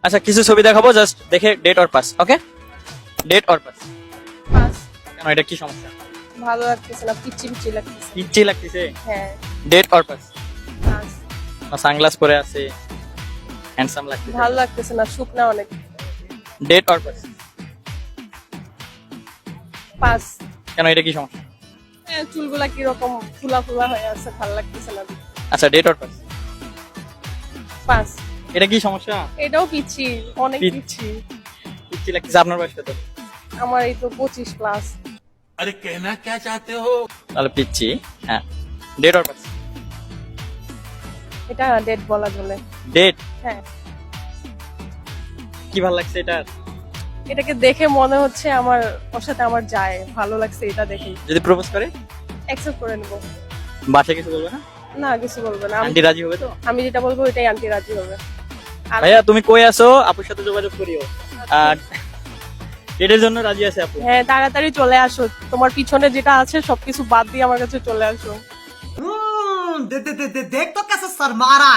আচ্ছা কিছু ছবি দেখাবো, জাস্ট দেখে date or pass. Okay, date or pass. Pass. কেন, এটা কি সমস্যা? ভালো লাগতেছে না, পিচ্ছি পিচ্ছি লাগতেছে। ইচ্ছে লাগতেছে। হ্যাঁ। Date or pass. Pass. Sunglass পরে আছে, হ্যান্ডসাম লাগতেছে। ভালো লাগতেছে না, শুকনা অনেক। Date or pass. পাস। কেন, এটা কি সমস্যা? চুলগুলা কিরকম ফুলা ফুলা হয়ে আছে, ভালো লাগতেছে না। আচ্ছা ডেট অর পাস। পাস। এটা কি সমস্যা? এটাও পিচ্ছি, অনেক পিচ্ছি। পিচ্ছি। ইচ্ছে লাগতেছে। আপনার বয়স কত? আমার এই তো 25 প্লাস। अरे कहना क्या चाहते हो? তাহলে পিচ্ছি। হ্যাঁ, ডেট অর পাস। এটা ডেট বলা চলে। ডেট। হ্যাঁ। কি ভালো লাগছে এটা? এটাকে দেখে মনে হচ্ছে আমার ওর সাথে আমার যায়, ভালো লাগছে এটা দেখে। যদি প্রপোজ করে অ্যাকসেপ্ট করে নেবো। বাসায় কিছু বলবে না? না, কিছু বলবে না। আন্টি রাজি হবে তো? আমি যেটা বলবো ওইটাই আন্টি রাজি হবে। আর ভাইয়া তুমি কই আছো? আপুর সাথে যোগাযোগ করিও। আর ডেটের জন্য রাজি আছে আপু। হ্যাঁ, তাড়াতাড়ি চলে আসো, তোমার পিছনে যেটা আছে সবকিছু বাদ দিয়ে আমার কাছে চলে আসো। देख तो कैसे सर मारा